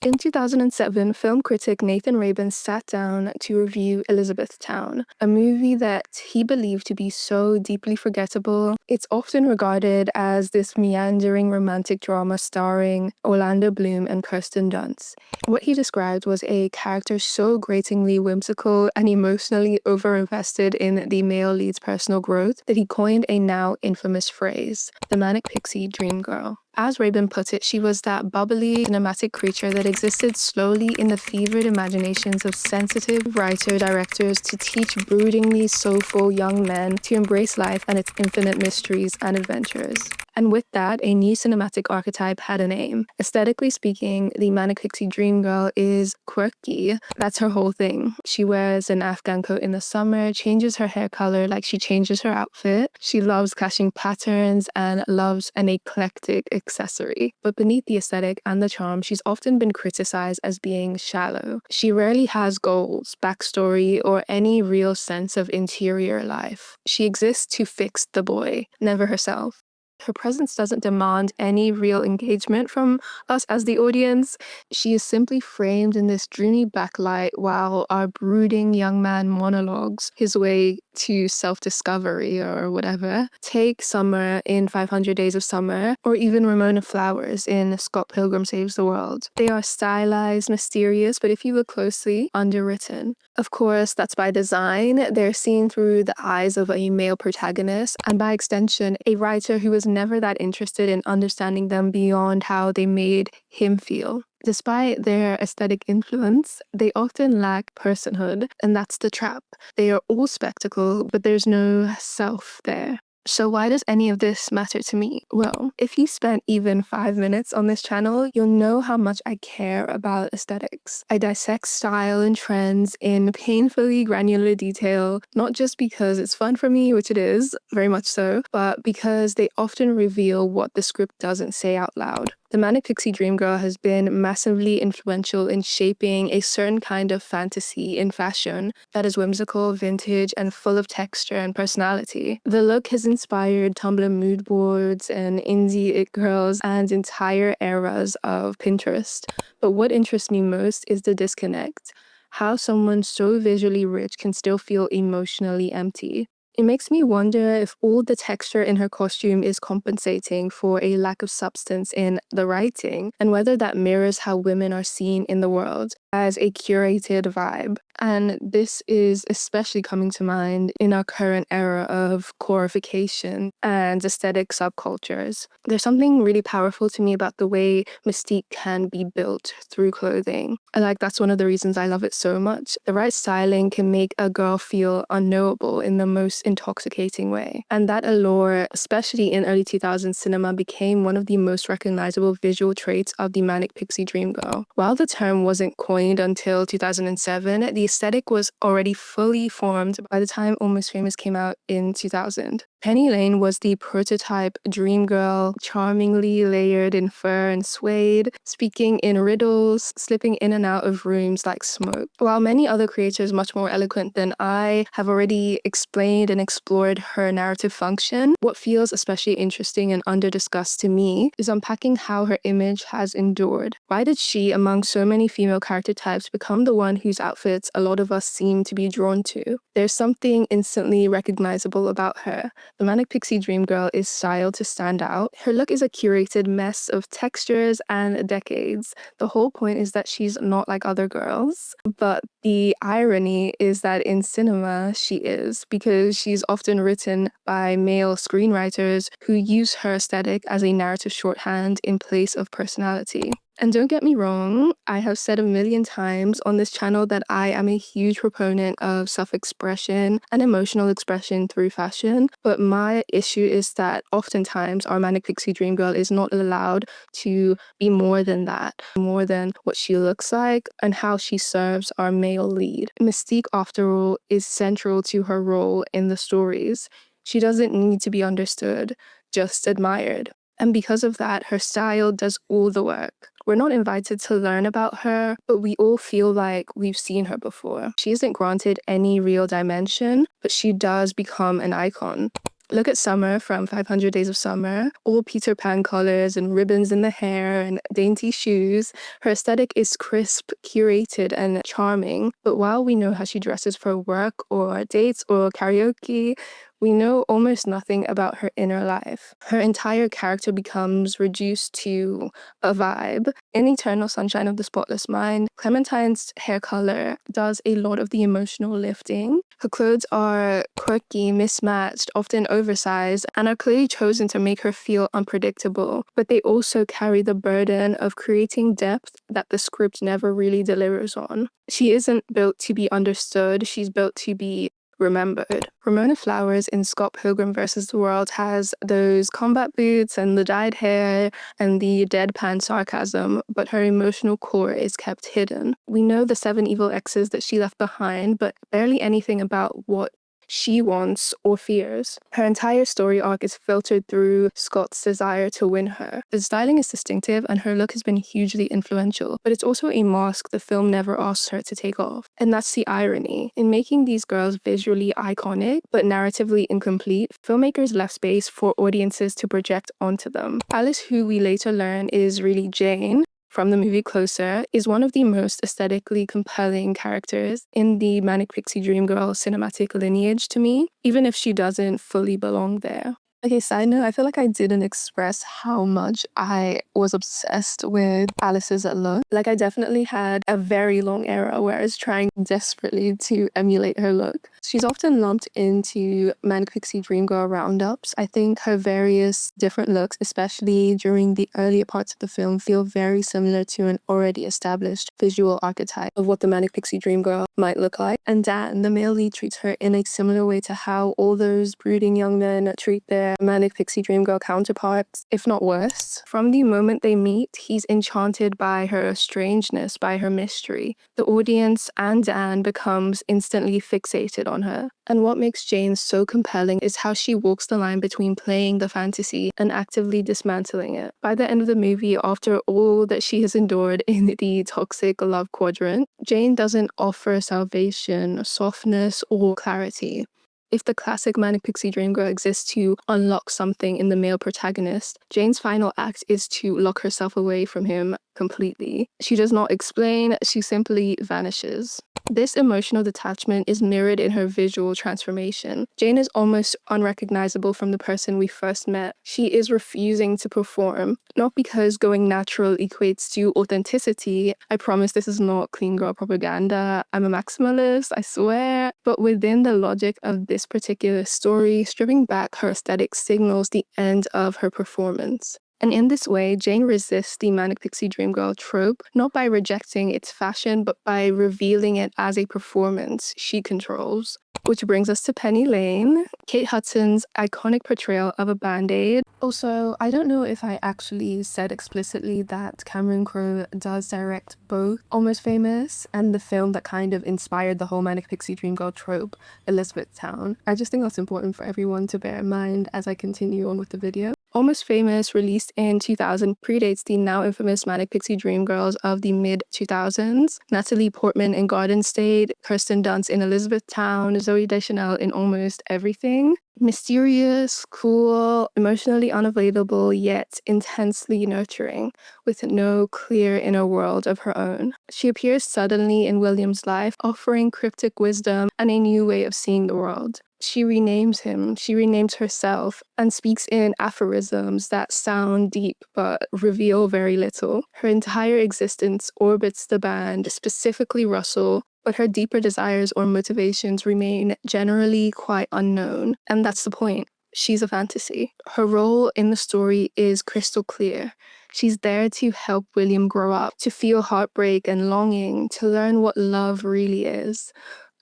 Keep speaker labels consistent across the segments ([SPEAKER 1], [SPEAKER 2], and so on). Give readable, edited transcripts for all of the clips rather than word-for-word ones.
[SPEAKER 1] In 2007, film critic Nathan Rabin sat down to review Elizabethtown, a movie that he believed to be so deeply forgettable. It's often regarded as this meandering romantic drama starring Orlando Bloom and Kirsten Dunst. What he described was a character so gratingly whimsical and emotionally overinvested in the male lead's personal growth that he coined a now infamous phrase, the Manic Pixie dream girl. As Rabin put it, she was that bubbly, cinematic creature that existed slowly in the fevered imaginations of sensitive writer-directors to teach broodingly soulful young men to embrace life and its infinite mysteries and adventures. And with that, a new cinematic archetype had a name. Aesthetically speaking, the Manic Pixie dream girl is quirky. That's her whole thing. She wears an Afghan coat in the summer, changes her hair color like she changes her outfit. She loves clashing patterns and loves an eclectic accessory. But beneath the aesthetic and the charm, she's often been criticized as being shallow. She rarely has goals, backstory, or any real sense of interior life. She exists to fix the boy, never herself. Her presence doesn't demand any real engagement from us as the audience. She is simply framed in this dreamy backlight while our brooding young man monologues his way to self-discovery or whatever. Take Summer in 500 Days of Summer, or even Ramona Flowers in Scott Pilgrim Saves the World. They are stylized, mysterious, but if you look closely, underwritten. Of course, that's by design. They're seen through the eyes of a male protagonist, and by extension, a writer who was never that interested in understanding them beyond how they made him feel. Despite their aesthetic influence, they often lack personhood, and that's the trap. They are all spectacle, but there's no self there. So why does any of this matter to me? Well, if you spent even 5 minutes on this channel, you'll know how much I care about aesthetics. I dissect style and trends in painfully granular detail, not just because it's fun for me, which it is, very much so, but because they often reveal what the script doesn't say out loud. The Manic Pixie dream girl has been massively influential in shaping a certain kind of fantasy in fashion that is whimsical, vintage, and full of texture and personality. The look has inspired Tumblr mood boards and indie it girls and entire eras of Pinterest. But what interests me most is the disconnect. How someone so visually rich can still feel emotionally empty. It makes me wonder if all the texture in her costume is compensating for a lack of substance in the writing, and whether that mirrors how women are seen in the world as a curated vibe. And this is especially coming to mind in our current era of coreification and aesthetic subcultures. There's something really powerful to me about the way mystique can be built through clothing. That's one of the reasons I love it so much. The right styling can make a girl feel unknowable in the most intoxicating way. And that allure, especially in early 2000s cinema, became one of the most recognizable visual traits of the Manic Pixie dream girl. While the term wasn't coined until 2007, the aesthetic was already fully formed by the time Almost Famous came out in 2000. Penny Lane was the prototype dream girl, charmingly layered in fur and suede, speaking in riddles, slipping in and out of rooms like smoke. While many other creators much more eloquent than I have already explained and explored her narrative function, what feels especially interesting and under-discussed to me is unpacking how her image has endured. Why did she, among so many female character types, become the one whose outfits a lot of us seem to be drawn to? There's something instantly recognizable about her. The Manic Pixie dream girl is styled to stand out. Her look is a curated mess of textures and decades. The whole point is that she's not like other girls, but the irony is that in cinema she is, because she's often written by male screenwriters who use her aesthetic as a narrative shorthand in place of personality. And don't get me wrong, I have said a million times on this channel that I am a huge proponent of self-expression and emotional expression through fashion, but my issue is that oftentimes our Manic Pixie dream girl is not allowed to be more than that, more than what she looks like and how she serves our male lead. Mystique, after all, is central to her role in the stories. She doesn't need to be understood, just admired. And because of that, her style does all the work. We're not invited to learn about her, but we all feel like we've seen her before. She isn't granted any real dimension, but she does become an icon. Look at Summer from 500 Days of Summer, all Peter Pan colors and ribbons in the hair and dainty shoes. Her aesthetic is crisp, curated, and charming. But while we know how she dresses for work or dates or karaoke, we know almost nothing about her inner life. Her entire character becomes reduced to a vibe. In Eternal Sunshine of the Spotless Mind, Clementine's hair color does a lot of the emotional lifting. Her clothes are quirky, mismatched, often oversized, and are clearly chosen to make her feel unpredictable. But they also carry the burden of creating depth that the script never really delivers on. She isn't built to be understood, she's built to be remembered. Ramona Flowers in Scott Pilgrim vs. the World has those combat boots and the dyed hair and the deadpan sarcasm, but her emotional core is kept hidden. We know the 7 evil exes that she left behind, but barely anything about what she wants or fears. Her entire story arc is filtered through Scott's desire to win her. The styling is distinctive and her look has been hugely influential, but it's also a mask the film never asks her to take off. And that's the irony. In making these girls visually iconic, but narratively incomplete, filmmakers left space for audiences to project onto them. Alice, who we later learn is really Jane, from the movie Closer, is one of the most aesthetically compelling characters in the Manic Pixie Dream Girl cinematic lineage to me, even if she doesn't fully belong there. Okay, side note, I feel like I didn't express how much I was obsessed with Alice's look. Like, I definitely had a very long era where I was trying desperately to emulate her look. She's often lumped into Manic Pixie Dream Girl roundups. I think her various different looks, especially during the earlier parts of the film, feel very similar to an already established visual archetype of what the Manic Pixie Dream Girl might look like. And Dan, the male lead, treats her in a similar way to how all those brooding young men treat their Manic Pixie Dream Girl counterparts, if not worse. From the moment they meet, he's enchanted by her strangeness, by her mystery. The audience and Dan becomes instantly fixated on her. And what makes Jane so compelling is how she walks the line between playing the fantasy and actively dismantling it. By the end of the movie, after all that she has endured in the toxic love quadrant, Jane doesn't offer salvation, softness, or clarity. If the classic Manic Pixie Dream Girl exists to unlock something in the male protagonist, Jane's final act is to lock herself away from him completely. She does not explain, she simply vanishes. This emotional detachment is mirrored in her visual transformation. Jane is almost unrecognizable from the person we first met. She is refusing to perform, not because going natural equates to authenticity. I promise this is not clean girl propaganda. I'm a maximalist, I swear. But within the logic of this particular story, stripping back her aesthetic signals the end of her performance. And in this way, Jane resists the Manic Pixie Dream Girl trope, not by rejecting its fashion, but by revealing it as a performance she controls. Which brings us to Penny Lane, Kate Hudson's iconic portrayal of a Band-Aid. Also, I don't know if I actually said explicitly that Cameron Crowe does direct both Almost Famous and the film that kind of inspired the whole Manic Pixie Dream Girl trope, Elizabethtown. I just think that's important for everyone to bear in mind as I continue on with the video. Almost Famous, released in 2000, predates the now infamous Manic Pixie Dream Girls of the mid-2000s. Natalie Portman in Garden State, Kirsten Dunst in Elizabethtown, Zooey Deschanel in Almost Everything. Mysterious, cool, emotionally unavailable, yet intensely nurturing, with no clear inner world of her own. She appears suddenly in William's life, offering cryptic wisdom and a new way of seeing the world. She renames him, she renames herself, and speaks in aphorisms that sound deep but reveal very little. Her entire existence orbits the band, specifically Russell, but her deeper desires or motivations remain generally quite unknown. And that's the point. She's a fantasy. Her role in the story is crystal clear. She's there to help William grow up, to feel heartbreak and longing, to learn what love really is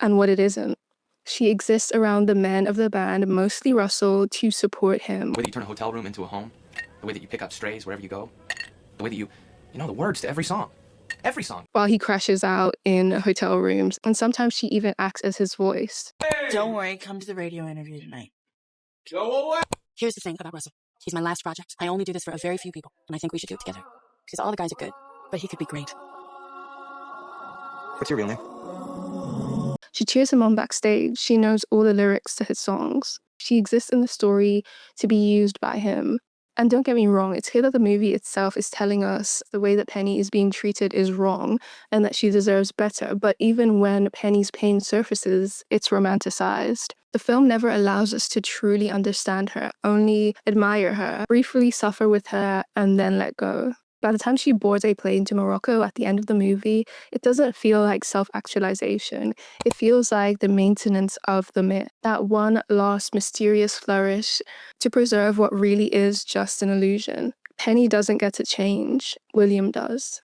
[SPEAKER 1] and what it isn't. She exists around the men of the band, mostly Russell, to support him.
[SPEAKER 2] The way that you turn a hotel room into a home, the way that you pick up strays wherever you go, the way that you know the words to every song. Every song.
[SPEAKER 1] While he crashes out in hotel rooms, and sometimes she even acts as his voice.
[SPEAKER 3] Hey! Don't worry, come to the radio interview tonight.
[SPEAKER 4] Go away!
[SPEAKER 5] Here's the thing about Russell. He's my last project. I only do this for a very few people, and I think we should do it together. Because all the guys are good, but he could be great.
[SPEAKER 2] What's your real name?
[SPEAKER 1] She cheers him on backstage. She knows all the lyrics to his songs. She exists in the story to be used by him. And don't get me wrong, it's clear that the movie itself is telling us the way that Penny is being treated is wrong and that she deserves better. But even when Penny's pain surfaces, it's romanticized. The film never allows us to truly understand her, only admire her, briefly suffer with her, and then let go. By the time she boards a plane to Morocco at the end of the movie, it doesn't feel like self-actualization. It feels like the maintenance of the myth, that one last mysterious flourish to preserve what really is just an illusion. Penny doesn't get to change, William does.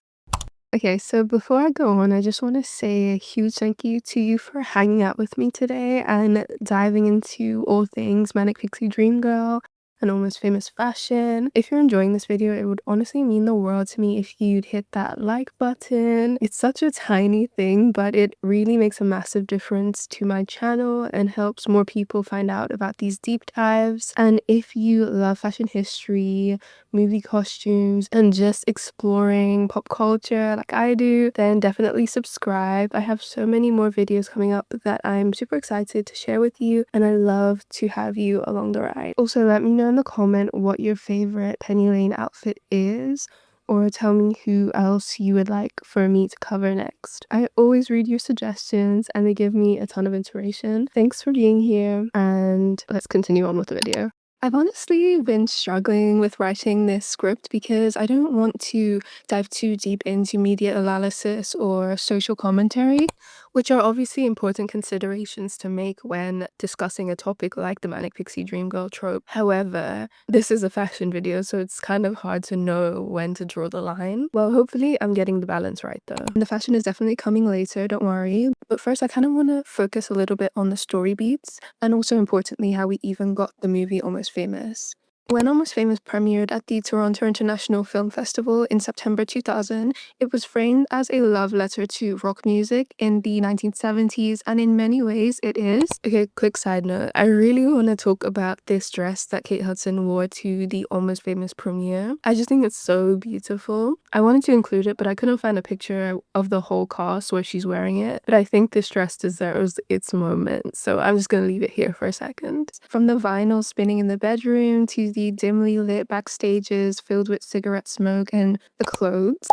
[SPEAKER 1] Okay, so before I go on, I just want to say a huge thank you to you for hanging out with me today and diving into all things Manic Pixie Dream Girl and Almost Famous fashion. If you're enjoying this video, it would honestly mean the world to me if you'd hit that like button. It's such a tiny thing, but it really makes a massive difference to my channel and helps more people find out about these deep dives. And if you love fashion history, movie costumes, and just exploring pop culture like I do, then definitely subscribe. I have so many more videos coming up that I'm super excited to share with you, and I love to have you along the ride. Also, let me know in the comment what your favorite Penny Lane outfit is, or tell me who else you would like for me to cover next. I always read your suggestions and they give me a ton of inspiration. Thanks for being here, and let's continue on with the video. I've honestly been struggling with writing this script because I don't want to dive too deep into media analysis or social commentary, which are obviously important considerations to make when discussing a topic like the Manic Pixie Dream Girl trope. However, this is a fashion video, so it's kind of hard to know when to draw the line. Well, hopefully I'm getting the balance right though. And the fashion is definitely coming later, don't worry. But first, I kind of want to focus a little bit on the story beats, and also importantly, how we even got the movie Almost Famous. When Almost Famous premiered at the Toronto International Film Festival in September 2000, it was framed as a love letter to rock music in the 1970s, and in many ways it is. Okay, quick side note, I really want to talk about this dress that Kate Hudson wore to the Almost Famous premiere. I just think it's so beautiful. I wanted to include it, but I couldn't find a picture of the whole cast where she's wearing it, but I think this dress deserves its moment, so I'm just gonna leave it here for a second. From the vinyl spinning in the bedroom to the dimly lit backstages filled with cigarette smoke and the clothes.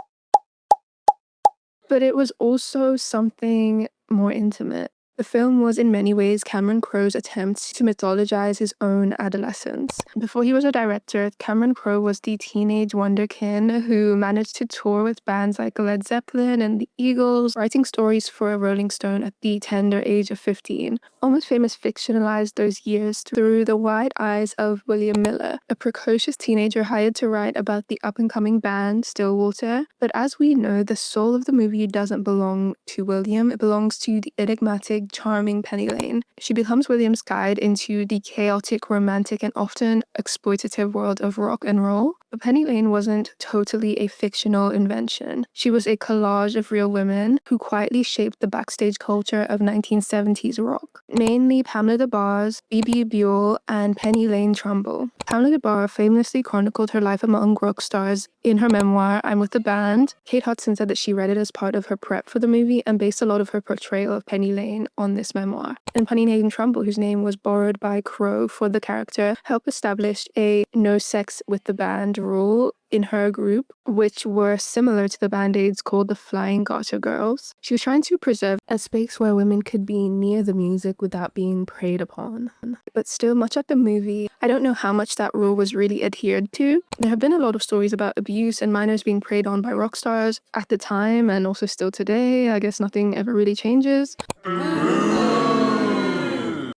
[SPEAKER 1] But it was also something more intimate. The film was in many ways Cameron Crowe's attempt to mythologize his own adolescence. Before he was a director, Cameron Crowe was the teenage wonderkin who managed to tour with bands like Led Zeppelin and the Eagles, writing stories for a Rolling Stone at the tender age of 15. Almost Famous fictionalized those years through the wide eyes of William Miller, a precocious teenager hired to write about the up-and-coming band Stillwater. But as we know, the soul of the movie doesn't belong to William, it belongs to the enigmatic, charming Penny Lane. She becomes William's guide into the chaotic, romantic, and often exploitative world of rock and roll. But Penny Lane wasn't totally a fictional invention. She was a collage of real women who quietly shaped the backstage culture of 1970s rock. Mainly Pamela Des Barres, Phoebe Buell, and Penny Lane Trumbull. Pamela Des Barres famously chronicled her life among rock stars in her memoir, I'm With the Band. Kate Hudson said that she read it as part of her prep for the movie and based a lot of her portrayal of Penny Lane on this memoir. And Penny Lane Trumbull, whose name was borrowed by Crowe for the character, helped establish a no sex with the band rule in her group, which were similar to the band-aids called the Flying Garter Girls. She was trying to preserve a space where women could be near the music without being preyed upon. But still, much like the movie, I don't know how much that rule was really adhered to. There have been a lot of stories about abuse and minors being preyed on by rock stars at the time and also still today. I guess nothing ever really changes.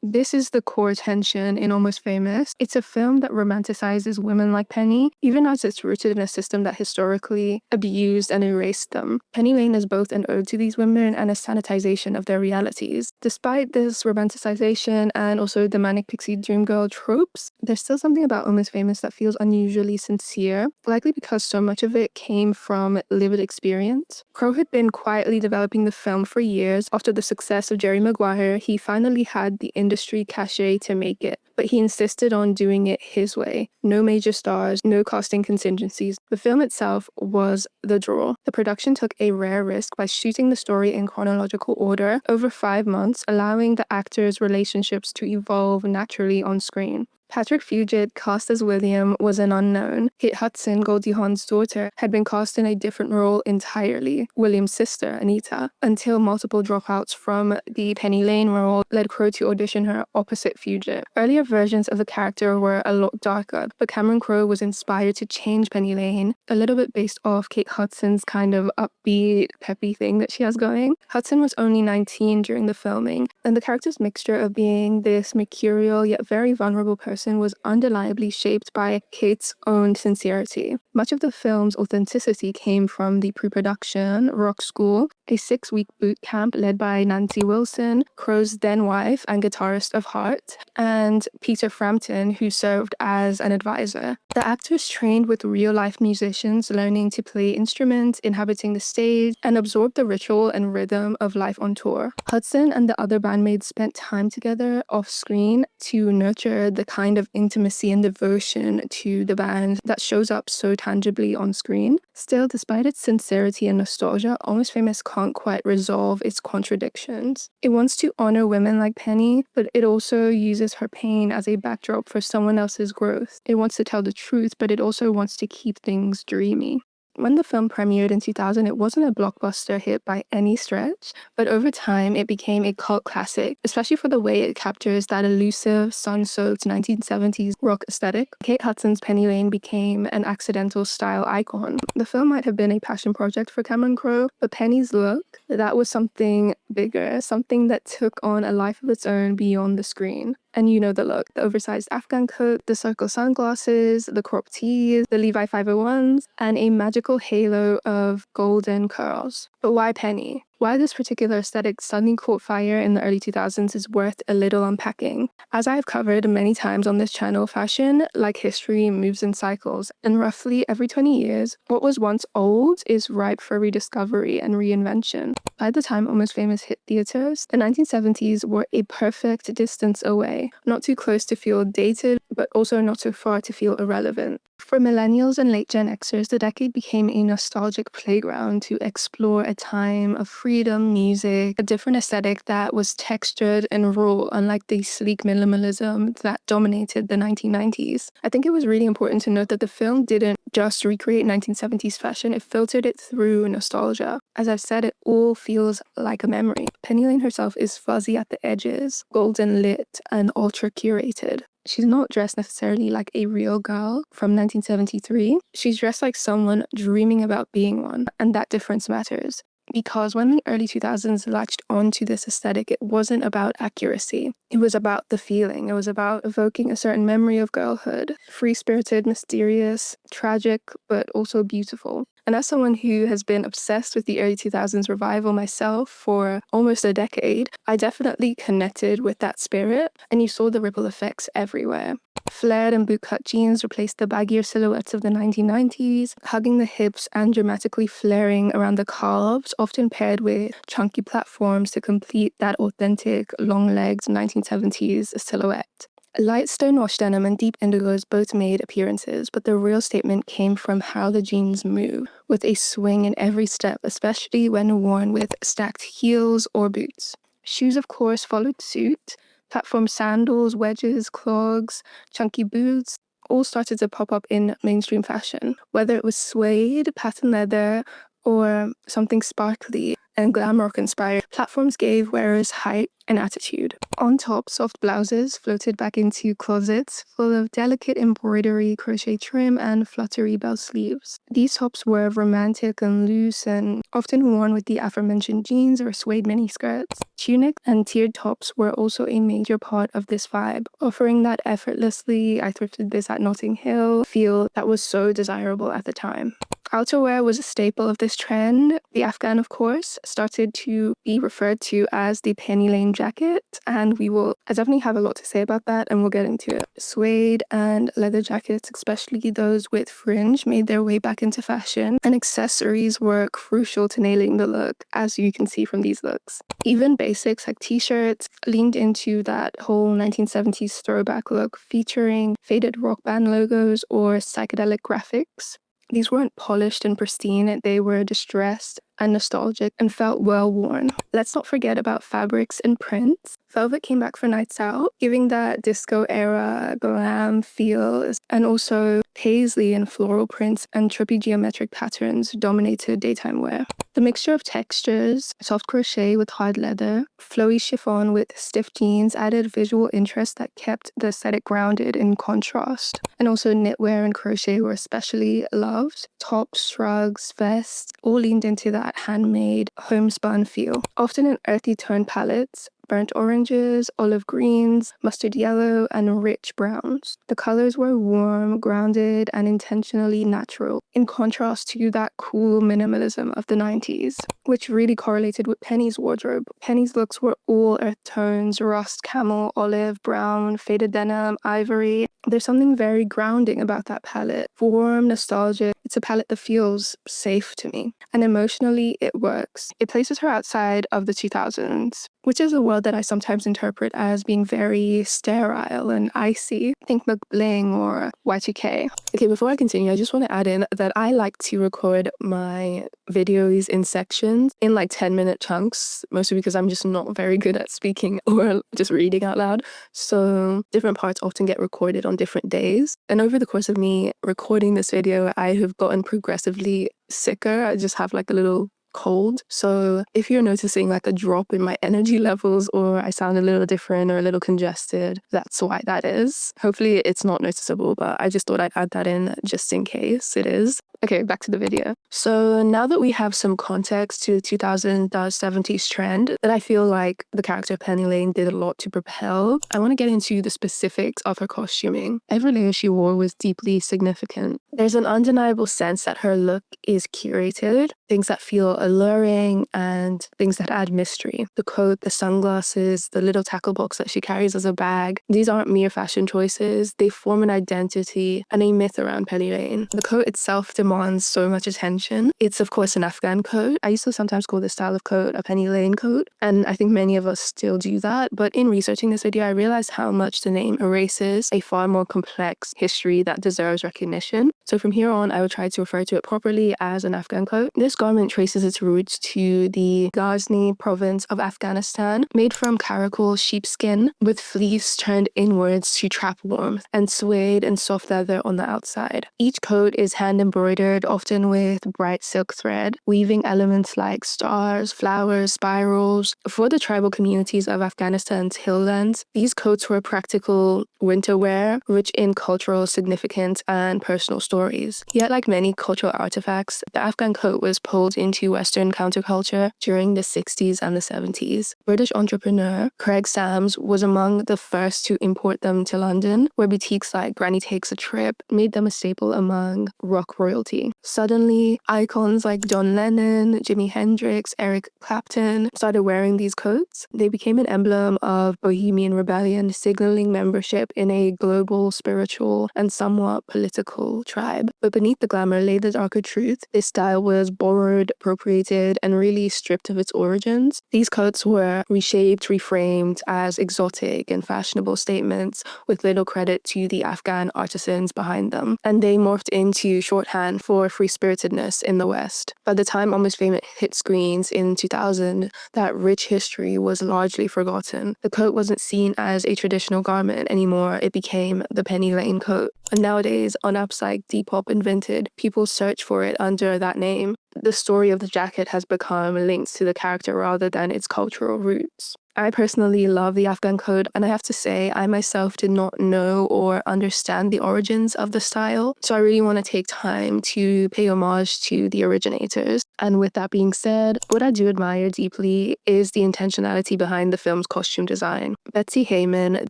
[SPEAKER 1] This is the core tension in Almost Famous. It's a film that romanticizes women like Penny, even as it's rooted in a system that historically abused and erased them. Penny Lane is both an ode to these women and a sanitization of their realities. Despite this romanticization and also the Manic Pixie Dream Girl tropes, there's still something about Almost Famous that feels unusually sincere, likely because so much of it came from lived experience. Crowe had been quietly developing the film for years. After the success of Jerry Maguire, he finally had the industry street cachet to make it, but he insisted on doing it his way. No major stars, no casting contingencies. The film itself was the draw. The production took a rare risk by shooting the story in chronological order over 5 months, allowing the actors' relationships to evolve naturally on screen. Patrick Fugit, cast as William, was an unknown. Kate Hudson, Goldie Hawn's daughter, had been cast in a different role entirely, William's sister, Anita, until multiple dropouts from the Penny Lane role led Crowe to audition her opposite Fugit. Earlier versions of the character were a lot darker, but Cameron Crowe was inspired to change Penny Lane a little bit based off Kate Hudson's kind of upbeat, peppy thing that she has going. Hudson was only 19 during the filming, and the character's mixture of being this mercurial yet very vulnerable person was undeniably shaped by Kate's own sincerity. Much of the film's authenticity came from the pre-production rock school, a 6-week boot camp led by Nancy Wilson, Crowe's then wife and guitarist of Heart, and Peter Frampton, who served as an advisor. The actors trained with real-life musicians, learning to play instruments, inhabiting the stage, and absorb the ritual and rhythm of life on tour. Hudson and the other bandmates spent time together off-screen to nurture the kind of intimacy and devotion to the band that shows up so tangibly on screen. Still, despite its sincerity and nostalgia, Almost Famous can't quite resolve its contradictions. It wants to honor women like Penny, but it also uses her pain as a backdrop for someone else's growth. It wants to tell the truth, but it also wants to keep things dreamy. When the film premiered in 2000, it wasn't a blockbuster hit by any stretch, but over time it became a cult classic, especially for the way it captures that elusive, sun-soaked 1970s rock aesthetic. Kate Hudson's Penny Lane became an accidental style icon. The film might have been a passion project for Cameron Crowe, but Penny's look, that was something bigger, something that took on a life of its own beyond the screen. And you know the look, the oversized Afghan coat, the circle sunglasses, the crop tees, the Levi 501s, and a magical halo of golden curls. But why Penny? Why this particular aesthetic suddenly caught fire in the early 2000s is worth a little unpacking. As I have covered many times on this channel, fashion, like history, moves in cycles, and roughly every 20 years, what was once old is ripe for rediscovery and reinvention. By the time Almost Famous hit theaters, the 1970s were a perfect distance away, not too close to feel dated, but also not too far to feel irrelevant. For millennials and late Gen Xers, the decade became a nostalgic playground to explore a time of freedom, music, a different aesthetic that was textured and raw, unlike the sleek minimalism that dominated the 1990s. I think it was really important to note that the film didn't just recreate 1970s fashion, it filtered it through nostalgia. As I've said, it all feels like a memory. Penny Lane herself is fuzzy at the edges, golden lit, and ultra curated. She's not dressed necessarily like a real girl from 1973. She's dressed like someone dreaming about being one, and that difference matters. Because when the early 2000s latched onto this aesthetic, it wasn't about accuracy. It was about the feeling. It was about evoking a certain memory of girlhood, free-spirited, mysterious, tragic, but also beautiful. And as someone who has been obsessed with the early 2000s revival myself for almost a decade, I definitely connected with that spirit, and you saw the ripple effects everywhere. Flared and bootcut jeans replaced the baggier silhouettes of the 1990s, hugging the hips and dramatically flaring around the calves, often paired with chunky platforms to complete that authentic, long-legged 1970s silhouette. Light stonewash denim and deep indigos both made appearances, but the real statement came from how the jeans move, with a swing in every step, especially when worn with stacked heels or boots. Shoes, of course, followed suit. Platform sandals, wedges, clogs, chunky boots all started to pop up in mainstream fashion. Whether it was suede, patent leather, or something sparkly and glam rock inspired, platforms gave wearers height and attitude. On top, soft blouses floated back into closets full of delicate embroidery, crochet trim, and fluttery bell sleeves. These tops were romantic and loose and often worn with the aforementioned jeans or suede miniskirts. Tunic and tiered tops were also a major part of this vibe, offering that effortlessly, I thrifted this at Notting Hill feel that was so desirable at the time. Outerwear was a staple of this trend. The Afghan, of course, started to be referred to as the penny lane jacket, and I definitely have a lot to say about that, and we'll get into it. Suede and leather jackets, especially those with fringe, made their way back into fashion, and accessories were crucial to nailing the look, as you can see from these looks. Even basics like t-shirts leaned into that whole 1970s throwback look, featuring faded rock band logos or psychedelic graphics. These weren't polished and pristine, they were distressed and nostalgic and felt well worn. Let's not forget about fabrics and prints. Velvet came back for nights out, giving that disco era glam feel, and also paisley and floral prints and trippy geometric patterns dominated daytime wear. The mixture of textures, soft crochet with hard leather, flowy chiffon with stiff jeans added visual interest that kept the aesthetic grounded in contrast. And also knitwear and crochet were especially loved. Tops, shrugs, vests all leaned into that handmade, homespun feel, often in earthy tone palettes, burnt oranges, olive greens, mustard yellow, and rich browns. The colors were warm, grounded, and intentionally natural, in contrast to that cool minimalism of the 90s, which really correlated with Penny's wardrobe. Penny's looks were all earth tones: rust, camel, olive, brown, faded denim, ivory. There's something very grounding about that palette. Warm, nostalgic. It's a palette that feels safe to me. And emotionally, it works. It places her outside of the 2000s, which is a world that I sometimes interpret as being very sterile and icy. Think McBling or Y2K. Okay, before I continue, I just want to add in that I like to record my videos in sections, in like 10-minute chunks, mostly because I'm just not very good at speaking or just reading out loud. So different parts often get recorded on different days. And over the course of me recording this video, I have gotten progressively sicker. I just have like a little cold. So if you're noticing like a drop in my energy levels, or I sound a little different or a little congested, that's why that is. Hopefully it's not noticeable, but I just thought I'd add that in just in case it is. Okay, back to the video. So now that we have some context to the 2070s trend that I feel like the character Penny Lane did a lot to propel, I want to get into the specifics of her costuming. Every layer she wore was deeply significant. There's an undeniable sense that her look is curated, things that feel alluring and things that add mystery. The coat, the sunglasses, the little tackle box that she carries as a bag, these aren't mere fashion choices, they form an identity and a myth around Penny Lane. The coat itself demands so much attention. It's of course an Afghan coat. I used to sometimes call this style of coat a Penny Lane coat, and I think many of us still do that, but in researching this video I realized how much the name erases a far more complex history that deserves recognition. So from here on I will try to refer to it properly as an Afghan coat. This garment traces its roots to the Ghazni province of Afghanistan, made from caracal sheepskin with fleece turned inwards to trap warmth, and suede and soft leather on the outside. Each coat is hand embroidered, often with bright silk thread, weaving elements like stars, flowers, spirals. For the tribal communities of Afghanistan's hilllands, these coats were practical winter wear, rich in cultural significance and personal stories. Yet, like many cultural artifacts, the Afghan coat was pulled into Western counterculture during the 60s and the 70s. British entrepreneur Craig Sams was among the first to import them to London, where boutiques like Granny Takes a Trip made them a staple among rock royalty. Suddenly, icons like John Lennon, Jimi Hendrix, Eric Clapton started wearing these coats. They became an emblem of bohemian rebellion, signaling membership in a global, spiritual, and somewhat political tribe. But beneath the glamour lay the darker truth. This style was borrowed, appropriated, and really stripped of its origins. These coats were reshaped, reframed as exotic and fashionable statements with little credit to the Afghan artisans behind them. And they morphed into shorthand for free-spiritedness in the West. By the time Almost Famous hit screens in 2000, that rich history was largely forgotten. The coat wasn't seen as a traditional garment anymore, it became the Penny Lane coat. And nowadays, on apps like Depop and Vinted, people search for it under that name. The story of the jacket has become linked to the character rather than its cultural roots. I personally love the Afghan code, and I have to say, I myself did not know or understand the origins of the style, so I really want to take time to pay homage to the originators. And with that being said, what I do admire deeply is the intentionality behind the film's costume design. Betsy Heyman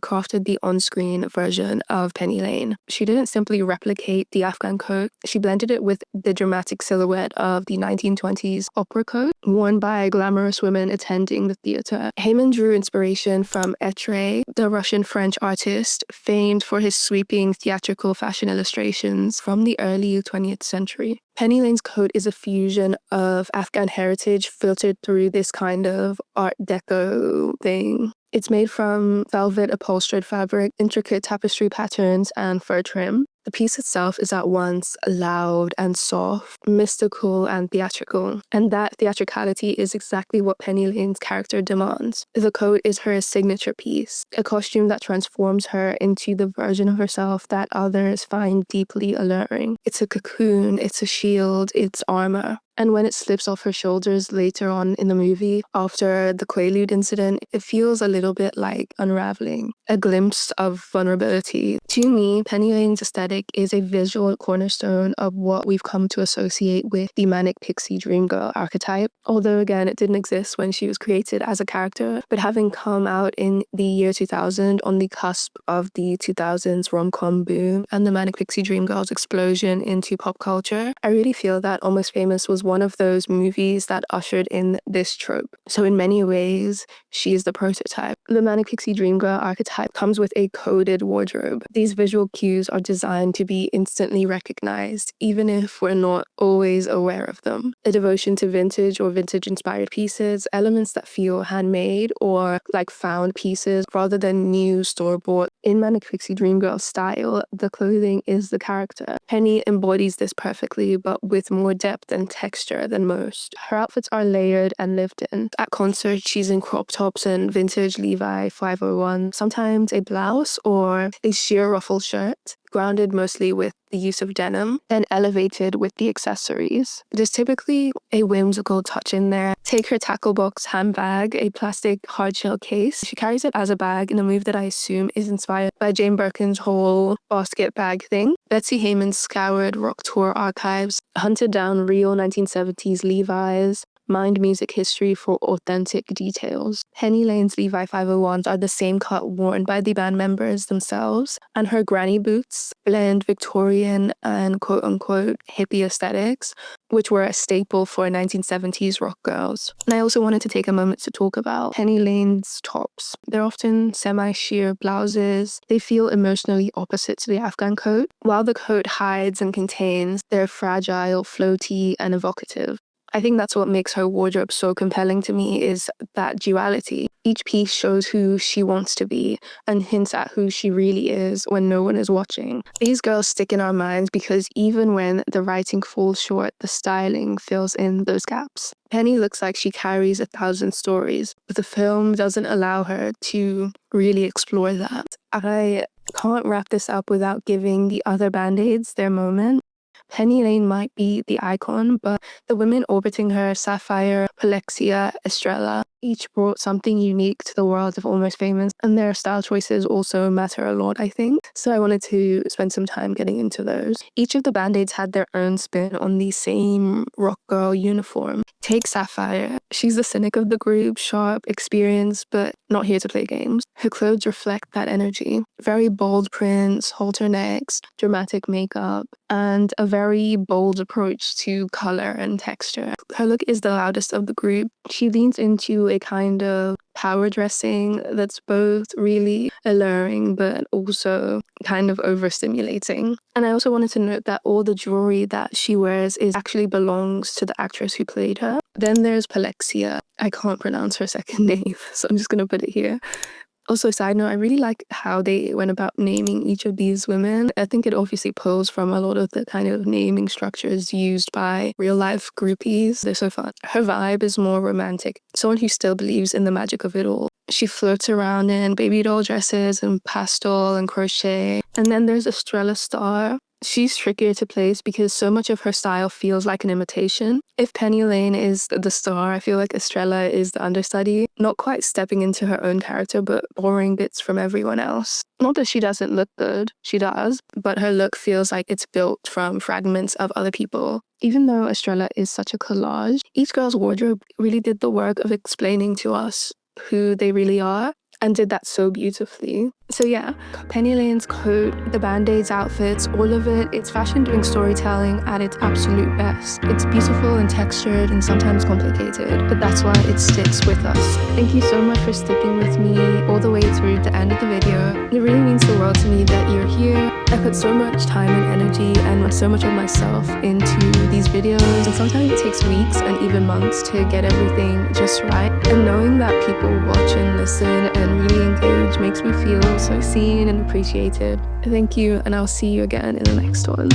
[SPEAKER 1] crafted the on-screen version of Penny Lane. She didn't simply replicate the Afghan coat, she blended it with the dramatic silhouette of the 1920s opera coat worn by glamorous women attending the theater. Heyman drew inspiration from Etre, the Russian-French artist famed for his sweeping theatrical fashion illustrations from the early 20th century. Penny Lane's coat is a fusion of Afghan heritage filtered through this kind of Art Deco thing. It's made from velvet upholstered fabric, intricate tapestry patterns, and fur trim. The piece itself is at once loud and soft, mystical and theatrical. And that theatricality is exactly what Penny Lane's character demands. The coat is her signature piece, a costume that transforms her into the version of herself that others find deeply alluring. It's a cocoon, it's a shield, it's armor. And when it slips off her shoulders later on in the movie, after the Quaalude incident, it feels a little bit like unraveling, a glimpse of vulnerability. To me, Penny Lane's aesthetic is a visual cornerstone of what we've come to associate with the Manic Pixie dream girl archetype. Although, again, it didn't exist when she was created as a character, but having come out in the year 2000 on the cusp of the 2000s rom-com boom and the Manic Pixie dream girl's explosion into pop culture, I really feel that Almost Famous was one of those movies that ushered in this trope. So in many ways, she is the prototype. The Manic Pixie dream girl archetype comes with a coded wardrobe. These visual cues are designed to be instantly recognized, even if we're not always aware of them. A devotion to vintage or vintage-inspired pieces, elements that feel handmade or like found pieces rather than new store-bought. In Manic Pixie dream girl style, the clothing is the character. Penny embodies this perfectly, but with more depth and texture than most. Her outfits are layered and lived in. At concerts, she's in crop tops and vintage Levi 501, sometimes a blouse or a sheer ruffle shirt, grounded mostly with the use of denim, then elevated with the accessories. There's typically a whimsical touch in there. Take her tackle box handbag, a plastic hardshell case. She carries it as a bag in a move that I assume is inspired by Jane Birkin's whole basket bag thing. Betsy Heyman scoured rock tour archives, hunted down real 1970s Levi's, mined music history for authentic details. Penny Lane's Levi 501s are the same cut worn by the band members themselves, and her granny boots blend Victorian and quote-unquote hippie aesthetics, which were a staple for 1970s rock girls. And I also wanted to take a moment to talk about Penny Lane's tops. They're often semi-sheer blouses. They feel emotionally opposite to the Afghan coat. While the coat hides and contains, they're fragile, floaty, and evocative. I think that's what makes her wardrobe so compelling to me, is that duality. Each piece shows who she wants to be and hints at who she really is when no one is watching. These girls stick in our minds because even when the writing falls short, the styling fills in those gaps. Penny looks like she carries 1,000 stories, but the film doesn't allow her to really explore that. I can't wrap this up without giving the other Band-Aids their moment. Penny Lane might be the icon, but the women orbiting her, Sapphire, Alexia, Estrella, each brought something unique to the world of Almost Famous, and their style choices also matter a lot, I think. So I wanted to spend some time getting into those. Each of the Band-Aids had their own spin on the same rock girl uniform. Take Sapphire. She's the cynic of the group, sharp, experienced, but not here to play games. Her clothes reflect that energy. Very bold prints, halter necks, dramatic makeup, and a very bold approach to color and texture. Her look is the loudest of the group. She leans into a kind of power dressing that's both really alluring but also kind of overstimulating. And I also wanted to note that all the jewelry that she wears actually belongs to the actress who played her. Then there's Palexia. I can't pronounce her second name, so I'm just going to put it here. Also, side note, I really like how they went about naming each of these women. I think it obviously pulls from a lot of the kind of naming structures used by real-life groupies. They're so fun. Her vibe is more romantic. Someone who still believes in the magic of it all. She floats around in baby doll dresses and pastel and crochet. And then there's Estrella Star. She's trickier to place because so much of her style feels like an imitation. If Penny Lane is the star, I feel like Estrella is the understudy, not quite stepping into her own character, but borrowing bits from everyone else. Not that she doesn't look good, she does, but her look feels like it's built from fragments of other people. Even though Estrella is such a collage, each girl's wardrobe really did the work of explaining to us who they really are, and did that so beautifully. So yeah, Penny Lane's coat, the Band-Aids outfits, all of it, it's fashion doing storytelling at its absolute best. It's beautiful and textured and sometimes complicated, but that's why it sticks with us. Thank you so much for sticking with me all the way through the end of the video. It really means the world to me that you're here. I put so much time and energy and so much of myself into these videos, and sometimes it takes weeks and even months to get everything just right. And knowing that people watch and listen and really engage makes me feel so seen and appreciated. Thank you, and I'll see you again in the next one.